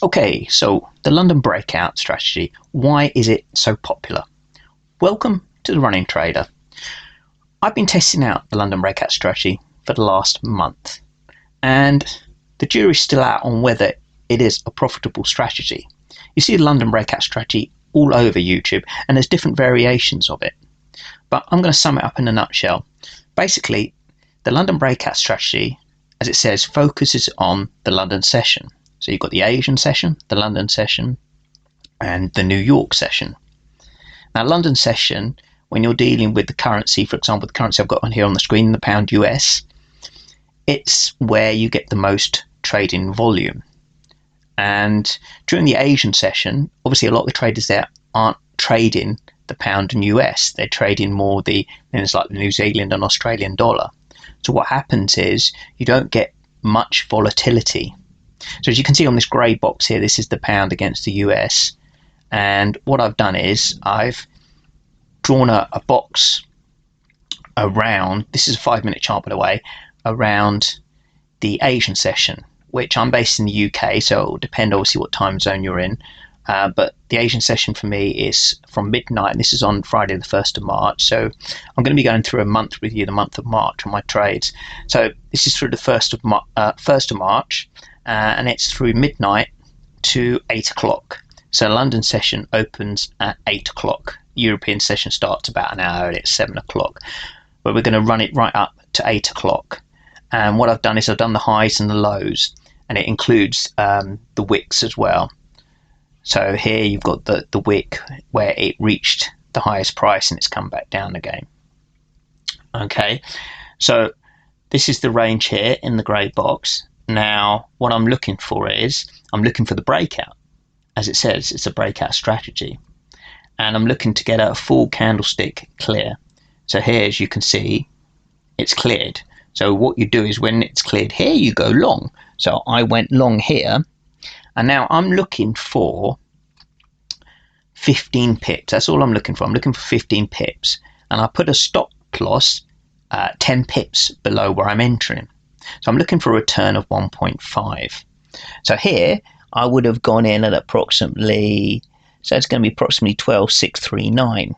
Okay, so the London Breakout Strategy, why is it so popular? Welcome to the Running Trader. I've been testing out the London Breakout Strategy for the last month, and the jury's still out on whether it is a profitable strategy. You see the London Breakout Strategy all over YouTube, and there's different variations of it. But I'm going to sum it up in a nutshell. Basically, the London Breakout Strategy, as it says, focuses on the London session. So you've got the Asian session, the London session, and the New York session. Now, London session, when you're dealing with the currency, for example, the currency I've got on here on the screen, the pound US, it's where you get the most trading volume. And during the Asian session, obviously a lot of the traders there aren't trading the pound and US. They're trading more things like the New Zealand and Australian dollar. So what happens is you don't get much volatility. So as you can see on this grey box here, this is the pound against the US. And what I've done is I've drawn a box around, this is a 5-minute chart by the way, around the Asian session, which I'm based in the UK, so it will depend obviously what time zone you're in. But the Asian session for me is from midnight, and this is on Friday the 1st of March. So I'm going to be going through a month with you, the month of March, on my trades. So this is through the 1st of March, and it's through midnight to 8 o'clock. So London session opens at 8 o'clock. European session starts about an hour, and it's 7 o'clock. But we're going to run it right up to 8 o'clock. And what I've done is I've done the highs and the lows, and it includes the wicks as well. So here you've got the wick where it reached the highest price and it's come back down again. Okay, so this is the range here in the grey box. Now what I'm looking for is, I'm looking for the breakout. As it says, it's a breakout strategy. And I'm looking to get a full candlestick clear. So here, as you can see, it's cleared. So what you do is when it's cleared here, you go long. So I went long here. And now I'm looking for 15 pips. That's all I'm looking for. I'm looking for 15 pips. And I put a stop loss 10 pips below where I'm entering. So I'm looking for a return of 1.5. So here, I would have gone in at approximately, so it's going to be approximately 12,639.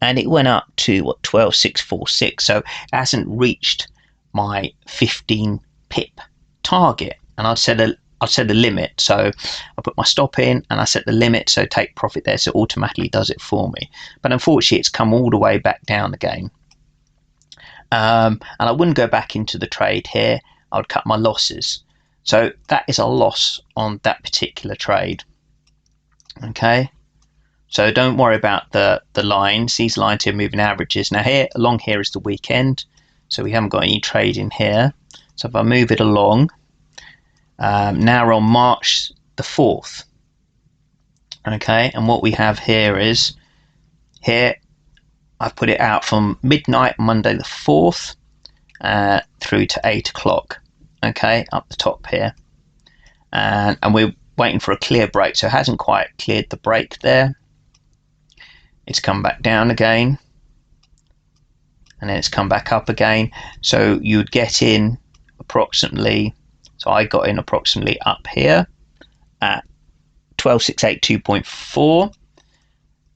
And it went up to, what, 12,646. So it hasn't reached my 15 pip target. And I've set a limit, so I put my stop in and I set the limit, so take profit there, so it automatically does it for me. But unfortunately it's come all the way back down again, and I wouldn't go back into the trade here. I would cut my losses. So that is a loss on that particular trade. Okay, so don't worry about the lines. These lines here are moving averages. Now here, along here is the weekend, so we haven't got any trade in here. So if I move it along, now we're on March the 4th. Okay, and what we have here is, here I've put it out from midnight Monday the 4th through to 8 o'clock. Okay, up the top here, and we're waiting for a clear break. So it hasn't quite cleared the break there. It's come back down again, and then it's come back up again. So you'd get in approximately, so I got in approximately up here at 12682.4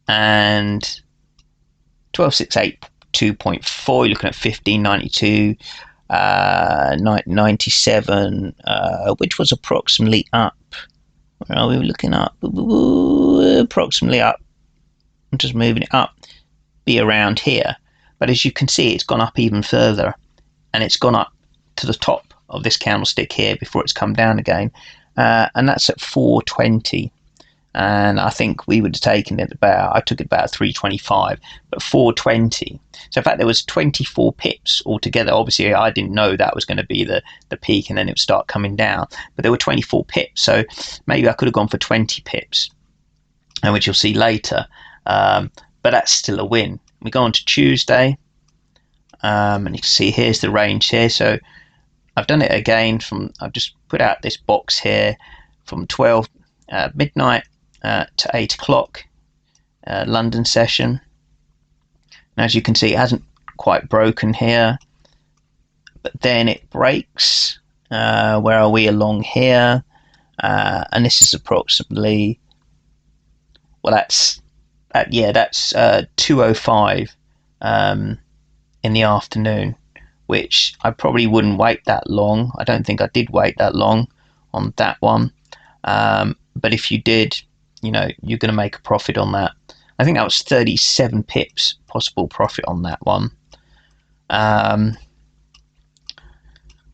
and 12682.4. You're looking at 1592, 97, which was approximately up. Where are we looking up? Approximately up. I'm just moving it up. Be around here. But as you can see, it's gone up even further, and it's gone up to the top of this candlestick here before it's come down again, and that's at 420. And I think we would have taken it about, I took it about 325, but 420. So in fact there was 24 pips altogether. Obviously I didn't know that was going to be the peak and then it would start coming down, but there were 24 pips, so maybe I could have gone for 20 pips, and which you'll see later, but that's still a win. We go on to Tuesday, and you can see here's the range here. So I've done it again from, I've just put out this box here from midnight to 8 o'clock, London session. And as you can see, it hasn't quite broken here, but then it breaks. Where are we along here? and this is approximately, well, that's 2:05 in the afternoon, which I probably wouldn't wait that long. I don't think I did wait that long on that one, but if you did, you're going to make a profit on that. I think that was 37 pips possible profit on that one.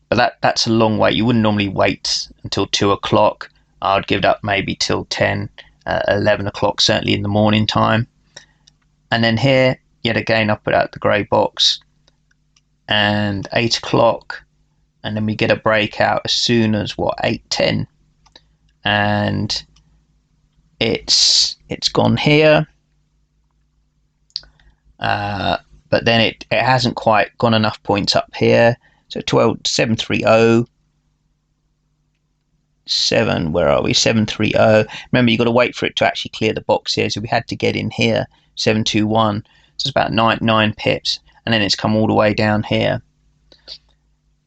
But that's a long wait. You wouldn't normally wait until 2 o'clock. I'd give it up maybe till 10, 11 o'clock, certainly in the morning time. And then here, yet again, I put out the grey box, and 8 o'clock, and then we get a breakout as soon as 8:10, and it's gone here, but then it hasn't quite gone enough points up here. So 730. Where are we? 730. Remember, you've got to wait for it to actually clear the box here. So we had to get in here. 721. So it's about nine pips, and then it's come all the way down here.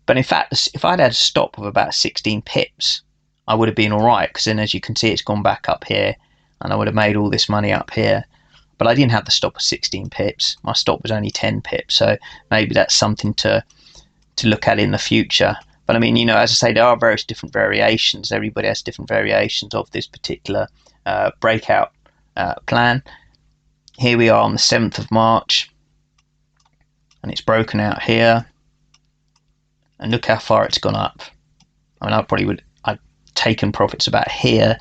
But in fact, if I'd had a stop of about 16 pips, I would have been all right, because then, as you can see, it's gone back up here, and I would have made all this money up here. But I didn't have the stop of 16 pips. My stop was only 10 pips. So maybe that's something to look at in the future. But I mean, as I say, there are various different variations. Everybody has different variations of this particular breakout plan. Here we are on the 7th of March, and it's broken out here. And look how far it's gone up. I mean, I'd taken profits about here,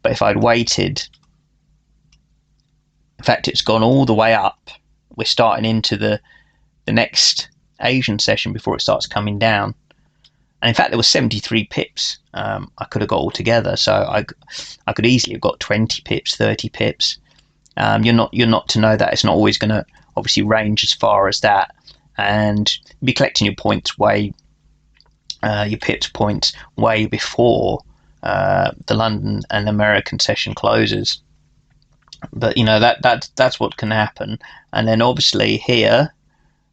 but if I'd waited, in fact, it's gone all the way up. We're starting into the next Asian session before it starts coming down. And in fact, there was 73 pips I could have got altogether. So I could easily have got 20 pips, 30 pips. You're not to know that. It's not always going to obviously range as far as that, and be collecting your points your pips points way before the London and American session closes. But that's what can happen. And then obviously here,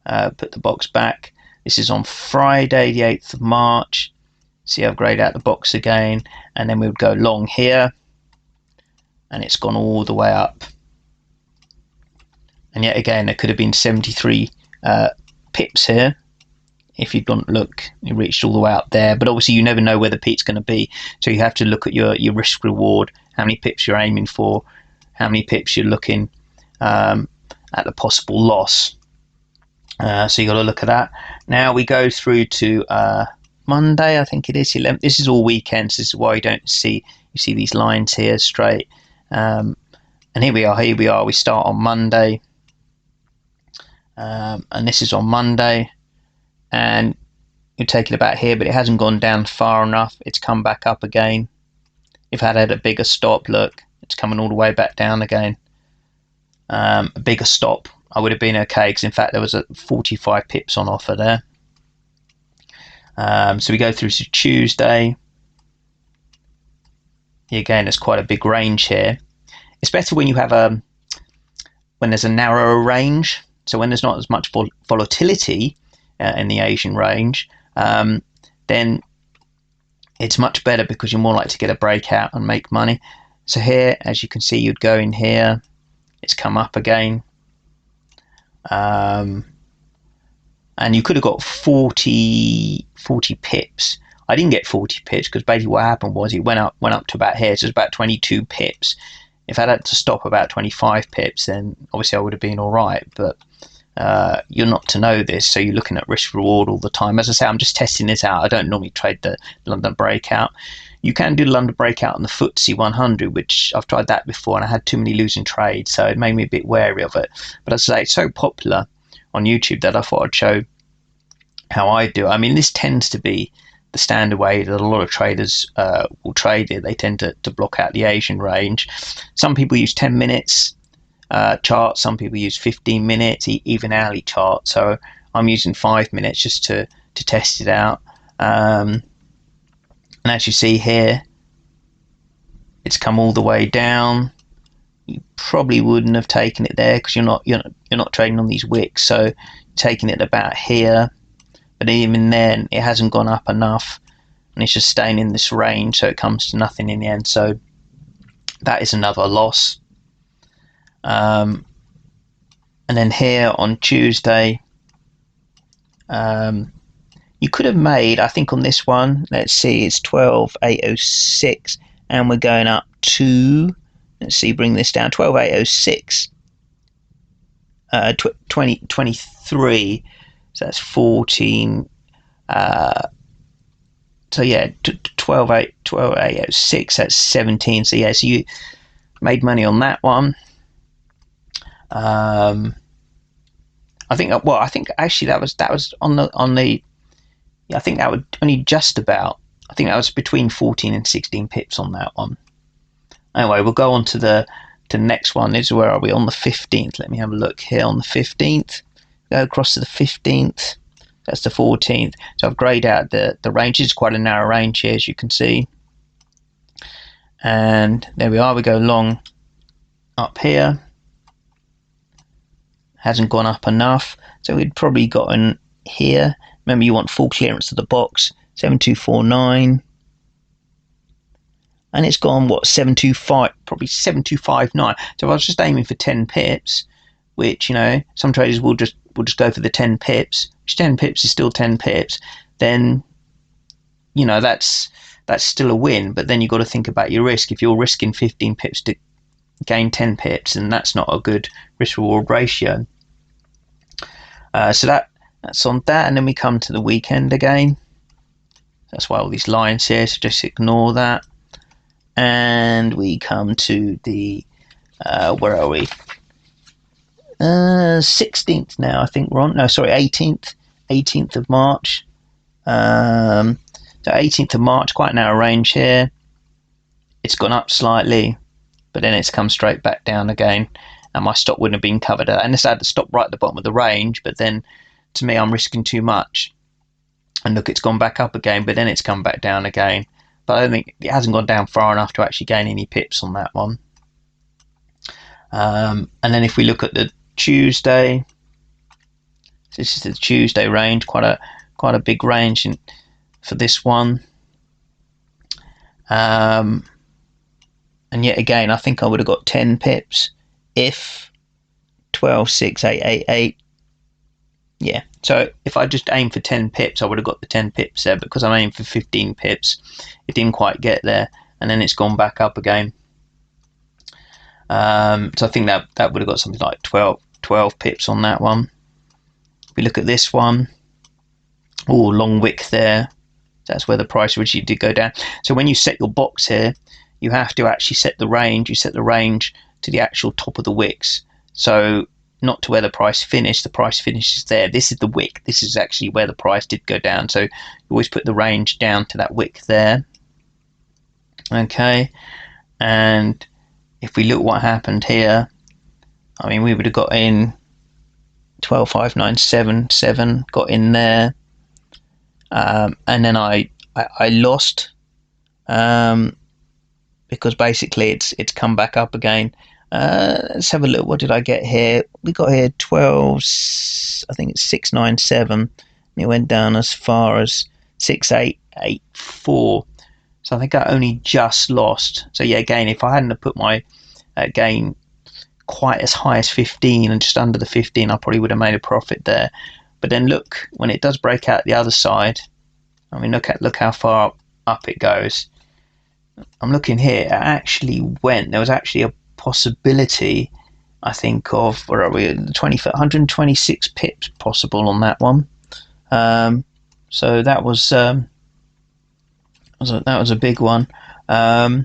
put the box back. This is on Friday, the 8th of March. See, I've grayed out the box again, and then we would go long here, and it's gone all the way up. And yet again, there could have been 73 pips here. If you don't look, it reached all the way up there. But obviously, you never know where the peak's going to be, so you have to look at your risk reward, how many pips you're aiming for, how many pips you're looking at the possible loss. So you got to look at that. Now we go through to Monday, I think it is 11th. This is all weekends. This is why you see these lines here straight. And here we are. We start on Monday, and this is on Monday, and you take it about here, but it hasn't gone down far enough. It's come back up again. If I had a bigger stop, look, it's coming all the way back down again. A bigger stop, I would have been okay, because in fact there was 45 pips on offer there. So we go through to Tuesday. Again, there's quite a big range here. It's better when you have when there's a narrower range. So when there's not as much volatility in the Asian range, then it's much better, because you're more likely to get a breakout and make money. So here, as you can see, you'd go in here. It's come up again. And you could have got 40 pips. I didn't get 40 pips, because basically what happened was it went up to about here, so it's about 22 pips. If I had to stop about 25 pips, then obviously I would have been all right. But you're not to know this, so you're looking at risk reward all the time. As I say, I'm just testing this out. I don't normally trade the London Breakout. You can do the London Breakout on the FTSE 100, which I've tried that before, and I had too many losing trades, so it made me a bit wary of it. But as I say, it's so popular on YouTube that I thought I'd show how I do it. I mean, this tends to be the standard way that a lot of traders will trade it. They tend to block out the Asian range. Some people use 10 minutes charts, some people use 15 minutes, even hourly charts. So I'm using 5 minutes just to test it out. And as you see here, it's come all the way down. You probably wouldn't have taken it there, because you're not trading on these wicks. So taking it about here, but even then it hasn't gone up enough and it's just staying in this range, so it comes to nothing in the end. So that is another loss. And then here on Tuesday, you could have made, I think on this one, let's see, it's 12,806, and we're going up to, let's see, bring this down, 12,806, 23, so that's 14, so yeah, 12,806, that's 17, so yeah, so you made money on that one. I think actually that was on the yeah, I think that would only just about, I think that was between 14 and 16 pips on that one. Anyway, we'll go on to the next one. This is, where are we, on the 15th? Let me have a look here. On the 15th, go across to the 15th, that's the 14th. So I've grayed out the range. It's quite a narrow range here, as you can see, and there we are. We go long up here, hasn't gone up enough, so we'd probably gotten here. Remember, you want full clearance of the box, 7249, and it's gone, what, 725, probably 7259. So if I was just aiming for 10 pips, which, you know, some traders will just go for the 10 pips, which 10 pips is still 10 pips, then, you know, that's still a win. But then you've got to think about your risk. If you're risking 15 pips to gain 10 pips, and that's not a good risk reward ratio. So that's on that, and then we come to the weekend again. That's why all these lines here, so just ignore that. And we come to the where are we? 16th now, I think we're on. No, sorry, 18th of March. So 18th of March, quite a narrow range here. It's gone up slightly, but then it's come straight back down again, and my stop wouldn't have been covered. And this had to stop right at the bottom of the range, but then to me, I'm risking too much. And look, it's gone back up again, but then it's come back down again. But I don't think it hasn't gone down far enough to actually gain any pips on that one. And then if we look at the Tuesday, this is the Tuesday range, quite a big range for this one. And yet again, I think I would have got 10 pips if 12,6,888. Yeah, so if I just aim for 10 pips, I would have got the 10 pips there. Because I'm aiming for 15 pips, it didn't quite get there, and then it's gone back up again. So I think that would have got something like 12 pips on that one. If we look at this one, oh, long wick there. That's where the price originally did go down. So when you set your box here, you have to actually set the range. You set the range to the actual top of the wicks. So not to where the price finished. The price finishes there. This is the wick. This is actually where the price did go down. So you always put the range down to that wick there. Okay. And if we look what happened here, I mean, we would have got in 12,597, got in there. And then I lost, because basically it's come back up again. Let's have a look. What did I get here? We got here 12, I think it's 697, and it went down as far as 6884. So I think I only just lost. So yeah, again, if I hadn't have put my gain quite as high as 15 and just under the 15, I probably would have made a profit there. But then look, when it does break out the other side, I mean, look how far up it goes. I'm looking here. It actually went. There was actually a possibility, I think, of, where are we? 126 pips possible on that one. So that was a big one. So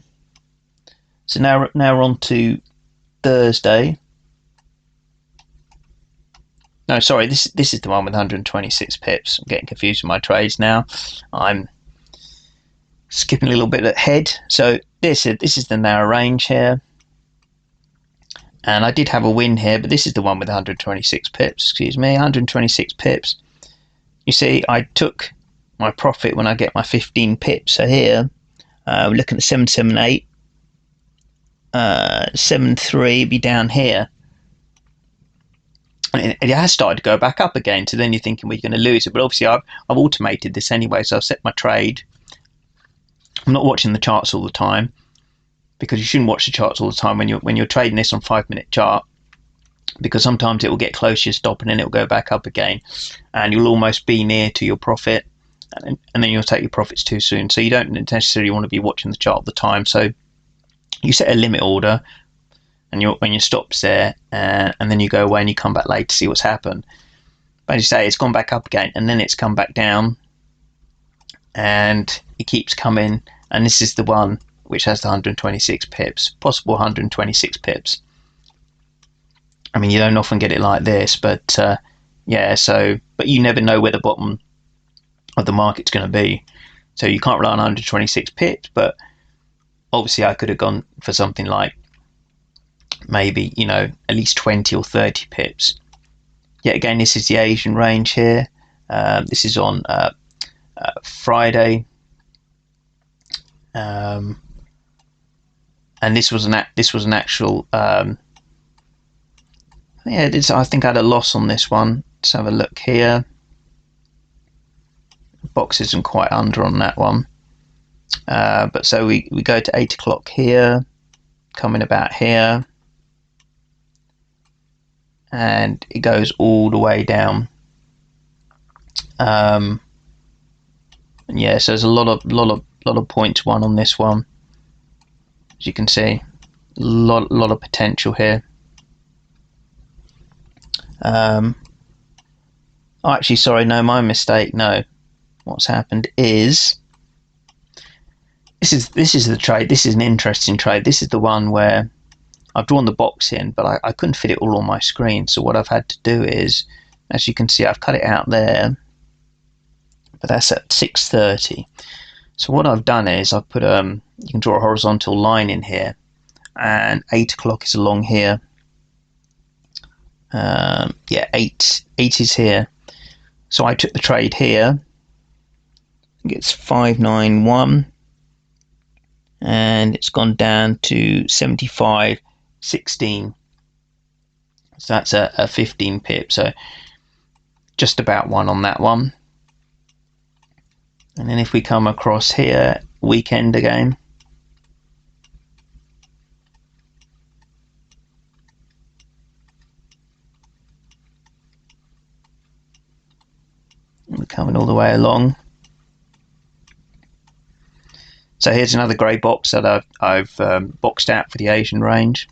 now we're on to Thursday. No, sorry, this is the one with 126 pips. I'm getting confused with my trades now. I'm skipping a little bit ahead. So this is the narrow range here. And I did have a win here, but this is the one with 126 pips. Excuse me, 126 pips. You see, I took my profit when I get my 15 pips. So here, we're looking at 778. 73 be down here. And it has started to go back up again. So then you're thinking, well, you're going to lose it. But obviously, I've automated this anyway. So I've set my trade I'm not watching the charts all the time, because you shouldn't watch the charts all the time when you're trading this on 5-minute chart, because sometimes it will get close to your stop and then it will go back up again, and you'll almost be near to your profit, and then you'll take your profits too soon. So you don't necessarily want to be watching the chart all the time. So you set a limit order, and when your stop's there, and then you go away and you come back later to see what's happened. But as you say, it's gone back up again, and then it's come back down, and it keeps coming. And this is the one which has the 126 pips, possible 126 pips. I mean, you don't often get it like this, but yeah. But you never know where the bottom of the market's going to be, so you can't rely on 126 pips. But obviously, I could have gone for something like maybe, at least 20 or 30 pips. Yet again, this is the Asian range here. This is on Friday, and this was an actual. Yeah, I think I had a loss on this one. Let's have a look here. The box isn't quite under on that one. But so we go to 8 o'clock here, coming about here, and it goes all the way down. And yeah, so there's a lot of points won on this one. As you can see, a lot of potential here. Oh, actually, sorry, no, my mistake. No, what's happened is this is the trade. This is an interesting trade. This is the one where I've drawn the box in, but I couldn't fit it all on my screen. So what I've had to do is, as you can see, I've cut it out there, but that's at 6:30. So what I've done is I've put you can draw a horizontal line in here, and 8 o'clock is along here. Yeah, 8 is here. So I took the trade here. I think it's 591, and it's gone down to 75.16. So that's a 15 pip. So just about one on that one. And then if we come across here, weekend again. We're coming all the way along. So here's another grey box that I've boxed out for the Asian range,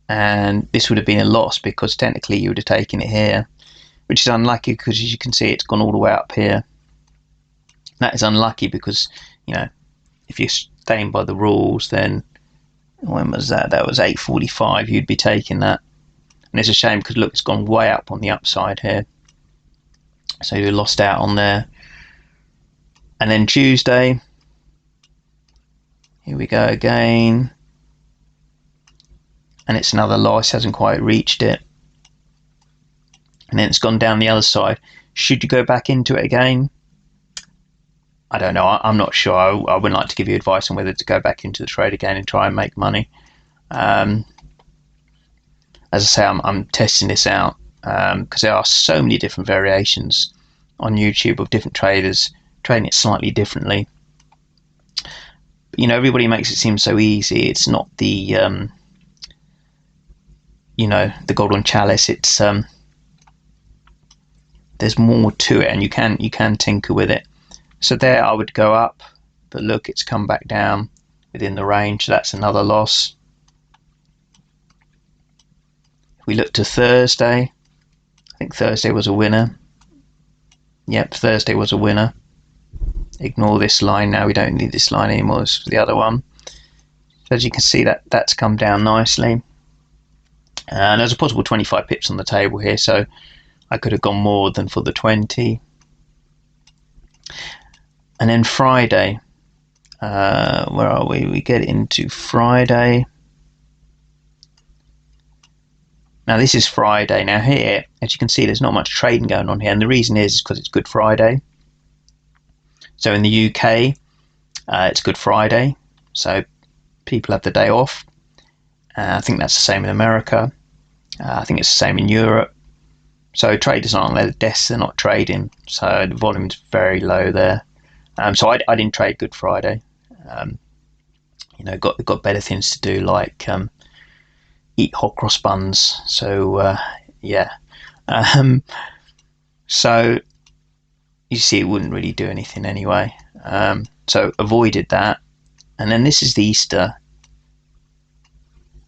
and this would have been a loss because technically you would have taken it here, which is unlucky because, as you can see, it's gone all the way up here. That is unlucky because, if you're staying by the rules, then when was that? That was 8:45. You'd be taking that, and it's a shame because look, it's gone way up on the upside here. So you lost out on there. And then Tuesday, here we go again, and it's another loss, hasn't quite reached it, and then it's gone down the other side. Should you go back into it again? I don't know. I'm not sure. I wouldn't like to give you advice on whether to go back into the trade again and try and make money. As I say, I'm testing this out because there are so many different variations on YouTube of different traders trading it slightly differently. But, everybody makes it seem so easy. It's not the the golden chalice. It's there's more to it, and you can tinker with it. So there I would go up, but look, it's come back down within the range. That's another loss. If we look to Thursday, I think Thursday was a winner. Yep, Thursday was a winner. Ignore this line now, we don't need this line anymore. This was the other one. So as you can see, that's come down nicely. And there's a possible 25 pips on the table here, so I could have gone more than for the 20. And then Friday, where are we? We get into Friday. Now this is Friday. Now here, as you can see, there's not much trading going on here, and the reason is because it's Good Friday. So in the UK, it's Good Friday, so people have the day off. I think that's the same in America. I think it's the same in Europe. So traders aren't at their desks, they're not trading, so the volume's very low there. So I didn't trade Good Friday. Got better things to do, like eat hot cross buns. So yeah. So you see, it wouldn't really do anything anyway. So avoided that. And then this is the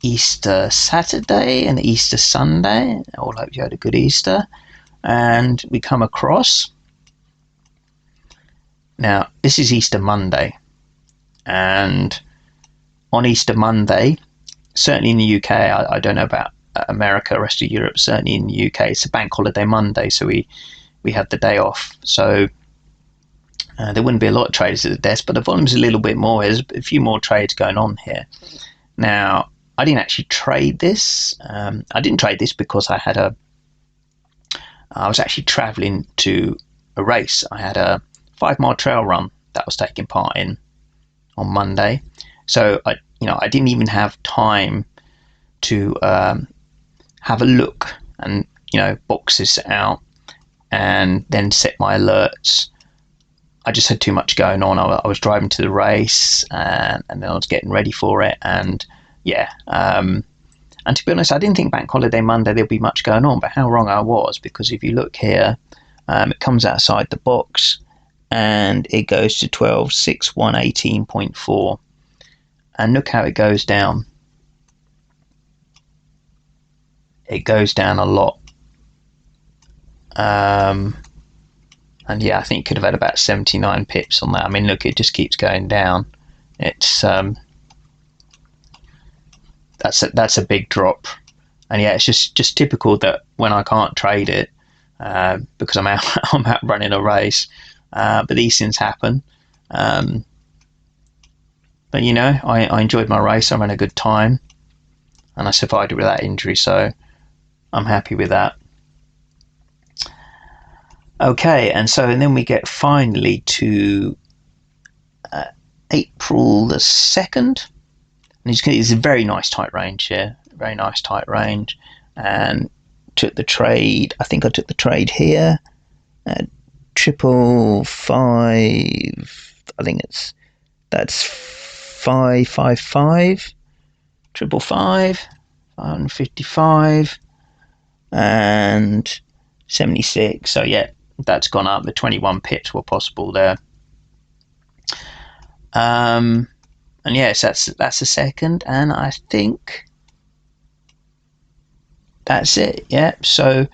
Easter Saturday and Easter Sunday. I all hope you had a good Easter. And we come across. Now, this is Easter Monday. And on Easter Monday, certainly in the UK, I don't know about America, rest of Europe, certainly in the UK, it's a bank holiday Monday, so we have the day off. So there wouldn't be a lot of traders at the desk, but the volume's a little bit more. There's a few more trades going on here. Now, I didn't actually trade this. I didn't trade this because I was actually traveling to a race. I had a 5-mile trail run that I was taking part in on Monday. So I didn't even have time to have a look and box this out and then set my alerts. I just had too much going on. I was driving to the race and then I was getting ready for it, and yeah. And to be honest, I didn't think Bank Holiday Monday there'd be much going on, but how wrong I was, because if you look here, it comes outside the box and it goes to 12.6118.4, and look how it goes down. It goes down a lot. And yeah, I think it could have had about 79 pips on that. I mean, look, it just keeps going down. It's that's a big drop, and yeah, it's just typical that when I can't trade it because I'm out running a race, but these things happen. But I enjoyed my race. I ran a good time, and I survived without injury, so I'm happy with that. Okay, and then we get finally to April the 2nd. And you can see it's a very nice tight range here, very nice tight range. And took the trade, I think I took the trade here at 555. I think that's 555, 555, 555, and 76. So yeah, that's gone up. The 21 pips were possible there. And yes, that's the second, and I think that's it. Yeah, so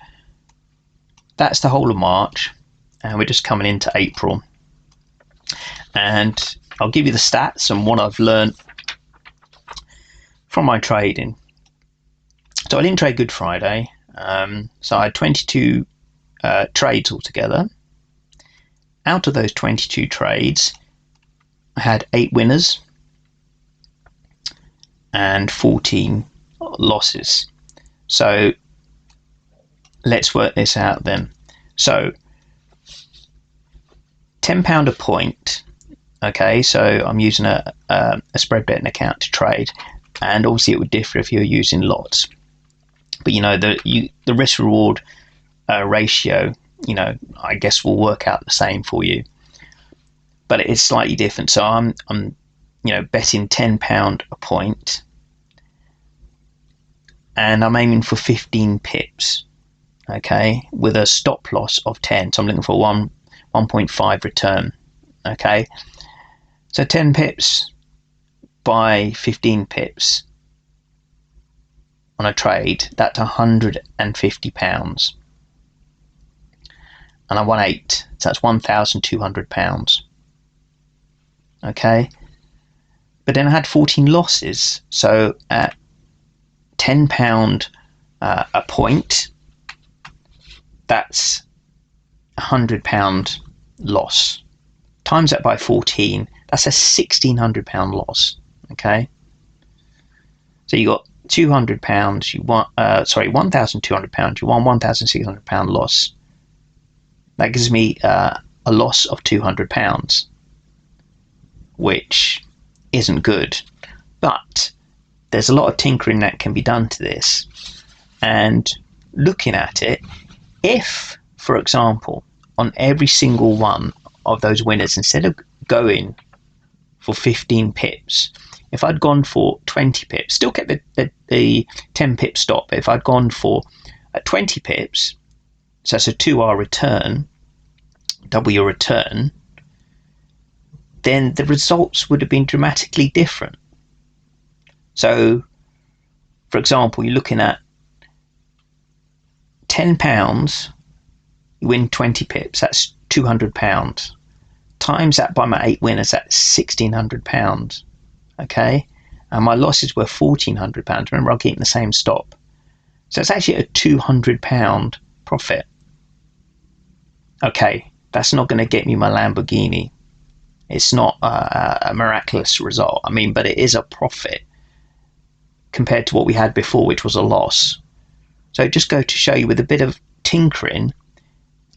that's the whole of March, and we're just coming into April. And I'll give you the stats and what I've learned from my trading. So I didn't trade Good Friday. So I had 22 trades altogether. Out of those 22 trades, I had 8 winners and 14 losses. So let's work this out then. So £10 a point. Okay, so I'm using a spread betting account to trade, and obviously it would differ if you're using lots. But the risk reward ratio, I guess will work out the same for you. But it's slightly different. So I'm betting £10 a point, and I'm aiming for 15 pips. Okay, with a stop loss of 10. So I'm looking for 1.5 return. Okay, so 10 pips by 15 pips on a trade, that's £150, and I won 8, so that's £1,200. Okay, but then I had 14 losses, so at £10 a point, that's £100 loss. Times that by 14, that's a £1,600 loss. Okay, so you got £200, you want £1,200, you want £1,600 loss. That gives me a loss of £200, which isn't good. But there's a lot of tinkering that can be done to this. And looking at it, if, for example, on every single one of those winners, instead of going for 15 pips, if I'd gone for 20 pips, still kept the 10 pip stop, but if I'd gone for 20 pips, so it's a 2R return, double your return, then the results would have been dramatically different. So, for example, you're looking at £10, you win 20 pips, that's £200. Times that by my 8 winners, that's £1,600. Okay, and my losses were £1,400. Remember, I'm keeping the same stop, so it's actually a £200 profit. Okay, that's not going to get me my Lamborghini. It's not a miraculous result. I mean, but it is a profit compared to what we had before, which was a loss. So just go to show you, with a bit of tinkering,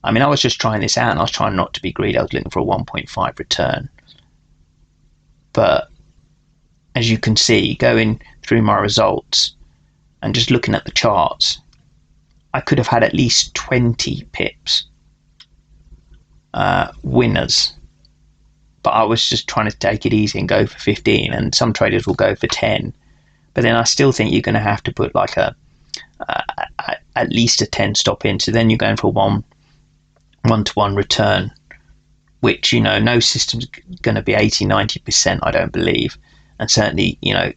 I mean, I was just trying this out and I was trying not to be greedy. I was looking for a 1.5 return. But as you can see, going through my results and just looking at the charts, I could have had at least 20 pips winners. But I was just trying to take it easy and go for 15, and some traders will go for 10. But then I still think you're going to have to put like at least a 10 stop in. So then you're going for a one-to-one return, which, you know, no system's going to be 80-90%, I don't believe. And certainly, you know,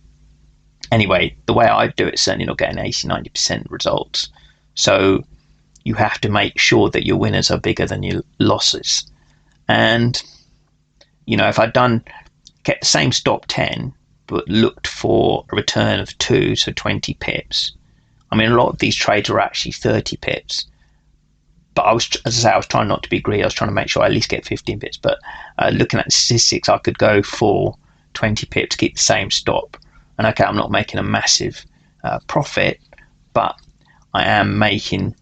anyway, the way I do it, certainly not getting 80-90% results. So you have to make sure that your winners are bigger than your losses. And, you know, if I'd kept the same stop 10, but looked for a return of 2, so 20 pips. I mean, a lot of these trades are actually 30 pips. But I was, as I say, I was trying not to be greedy. I was trying to make sure I at least get 15 pips. But looking at the statistics, I could go for 20 pips, keep the same stop. And okay, I'm not making a massive profit, but I am making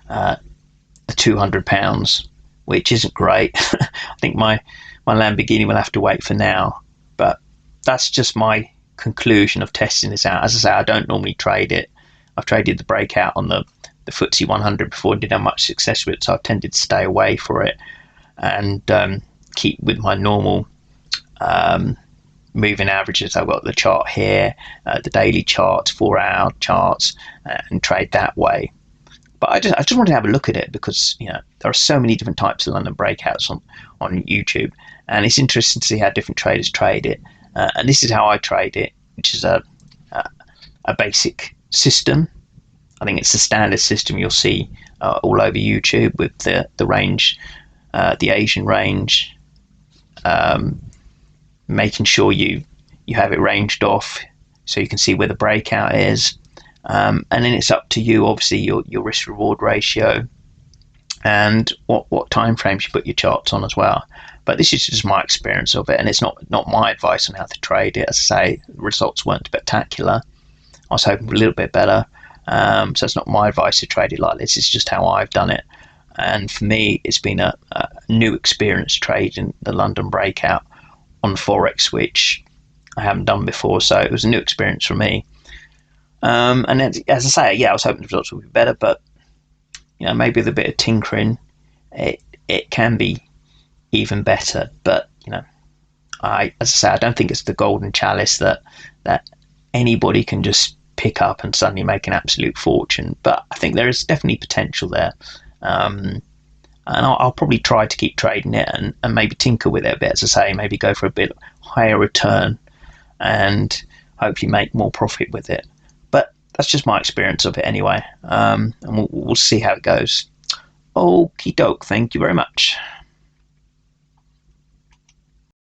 £200, which isn't great. I think my Lamborghini will have to wait for now. But that's just my conclusion of testing this out. As I say, I don't normally trade it. I've traded the breakout on the FTSE 100 before and didn't have much success with it, so I've tended to stay away for it and keep with my normal moving averages. I've got the chart here, the daily charts, 4-hour charts, and trade that way. But I just wanted to have a look at it because, you know, there are so many different types of London breakouts on YouTube, and it's interesting to see how different traders trade it. And this is how I trade it, which is a basic system. I think it's the standard system you'll see all over YouTube, with the range, the Asian range, making sure you have it ranged off so you can see where the breakout is, and then it's up to you, obviously, your risk reward ratio and what time frames you put your charts on as well. But this is just my experience of it, and it's not my advice on how to trade it. As I say, the results weren't spectacular. I was hoping for a little bit better. So it's not my advice to trade it like this. It's just how I've done it. And for me, it's been a new experience trading the London Breakout on forex, which I haven't done before. So it was a new experience for me. And then, as I say, yeah, I was hoping the results would be better, but, you know, maybe with a bit of tinkering, it can be even better. But, you know, as I say, I don't think it's the golden chalice that anybody can just pick up and suddenly make an absolute fortune. But I think there is definitely potential there. And I'll probably try to keep trading it and maybe tinker with it a bit, as I say, maybe go for a bit higher return and hopefully make more profit with it. But that's just my experience of it anyway. And we'll see how it goes. Okie doke, thank you very much.